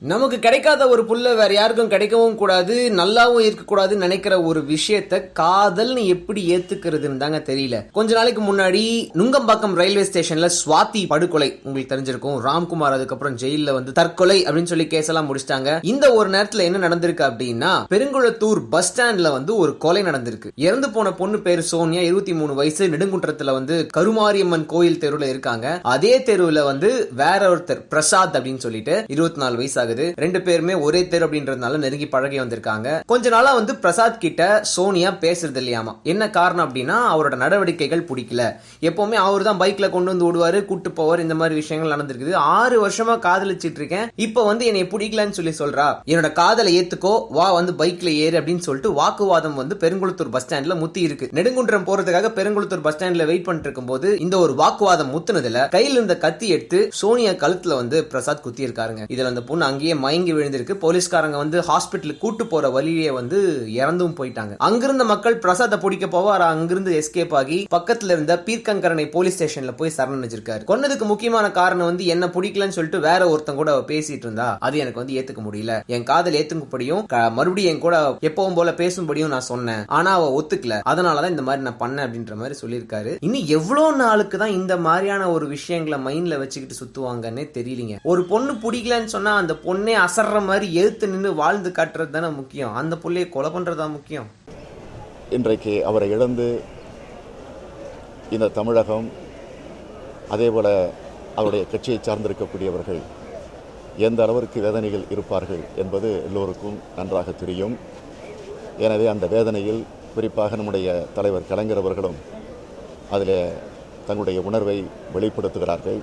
நமக்கு கிடைக்காத ஒரு புல்ல வேற யாருக்கும் கிடைக்கவும் கூடாது, நல்லாவும் இருக்கக்கூடாதுன்னு நினைக்கிற ஒரு விஷயத்த காதல்னு எப்படி ஏத்துக்கிறதுன்னு தாங்க தெரியல. கொஞ்ச நாளைக்கு முன்னாடி நுங்கம்பாக்கம் ரயில்வே ஸ்டேஷன்ல சுவாதி படுகொலை உங்களுக்கு தெரிஞ்சிருக்கும். ராம்குமார் அதுக்கப்புறம் ஜெயில வந்து தற்கொலை அப்படின்னு சொல்லி கேஸ் எல்லாம் முடிச்சிட்டாங்க. இந்த ஒரு நேரத்துல என்ன நடந்திருக்கு அப்படின்னா, பெருங்குளத்தூர் பஸ் ஸ்டாண்ட்ல வந்து ஒரு கொலை நடந்திருக்கு. இறந்து போன பொண்ணு பேரு சோனியா, 23 வயசு, நெடுங்குன்றத்துல வந்து கருமாரியம்மன் கோயில் தெருவுல இருக்காங்க. அதே தெருவுல வந்து வேற ஒருத்தர் பிரசாத் அப்படின்னு சொல்லிட்டு 24 வயசு, ரெண்டு பேருமே ஒரே தெரு அப்படின்றதுனால நெருங்கி பழகி வந்திருக்காங்க. கொஞ்ச நாளா வந்து பிரசாத் கிட்ட சோனியா பேசுறது இல்லையாமா. என்ன காரணம் அப்படின்னா, அவரோட நடவடிக்கைகள் பிடிக்கல. எப்பவுமே அவர் தான் பைக்ல கொண்டு வந்து விடுவாரு, கூட்டு போவார். இந்த மாதிரி விஷயங்கள் நடந்திருக்குது. 6 வருஷமா காதலிச்சிட்டு இருக்கேன், இப்ப வந்து என்னை பிடிக்கலன்னு சொல்லி சொல்றா. என்னோட காதலை ஏத்துக்கோ, வா வந்து பைக்ல ஏறு அப்படின்னு சொல்லிட்டு வாக்குவாதம் வந்து பெருங்குளத்தூர் பஸ் ஸ்டாண்ட்ல முத்தி இருக்கு. நெடுங்குன்றம் போறதுக்காக பெருங்குளத்தூர் பஸ் ஸ்டாண்ட்ல வெயிட் பண்ணிட்டு இருக்கும் போது இந்த ஒரு வாக்குவாதம் முத்துனதுல கையில இருந்த கத்தி எடுத்து சோனியா கழுத்துல வந்து பிரசாத் குத்தி இருக்காருங்க. இதுல அந்த பொண்ணு அங்கேயே மயங்கி விழுந்திருக்கு. போலீஸ்காரங்க வந்து ஹாஸ்பிட்டலுக்கு கூட்டு போற வழியே வந்து இறந்தும் போயிட்டாங்க. அங்கிருந்த மக்கள் பிரசாத்தை பிடிக்க போவ அங்கிருந்து எஸ்கேப் ஆகி பக்கத்துல இருந்த பீர்க்கங்கரணை போலீஸ் ஸ்டேஷன்ல போய் சரணடைஞ்சிருக்காரு. கொன்னதுக்கு முக்கியமான காரணம் வந்து என்ன பிடிக்கலன்னு சொல்லிட்டு வேற ஒருத்தன் கூட பேசிட்டு இருந்தா, அது எனக்கு வந்து ஏத்துக்க முடியல. என் காதல் ஏத்துக்கும்படியும் மறுபடியும் என் கூட எப்பவும் போல பேசும்படியும் நான் சொன்னேன். ஆனா அவ ஒத்துக்கல. அதனாலதான் இந்த மாதிரி நான் பண்ணேன் அப்படின்ற மாதிரி சொல்லியிருக்காரு. இன்னும் எவ்வளவு நாளுக்கு தான் இந்த மாதிரியான ஒரு விஷயங்களை மைண்ட்ல வச்சுக்கிட்டு சுத்துவாங்கன்னே தெரியலீங்க. ஒரு பொண்ணு பிடிக்கலன்னு சொன்னா அந்த பொண்ணே அசர்ற மாதிரி எழுத்து நின்று வாழ்ந்து காட்டுறது தானே முக்கியம். அந்த புள்ளையை கொலை பண்றதா முக்கியம். இன்றைக்கு அவரை இழந்து இந்த தமிழகம், அதேபோல அவருடைய கட்சியை சார்ந்திருக்கக்கூடியவர்கள் எந்த அளவிற்கு வேதனைகள் இருப்பார்கள் என்பது எல்லோருக்கும் நன்றாக தெரியும். எனவே அந்த வேதனையில் குறிப்பாக நம்முடைய தலைவர் கலைஞர் அவர்களும் அதில் தங்களுடைய உணர்வை வெளிப்படுத்துகிறார்கள்.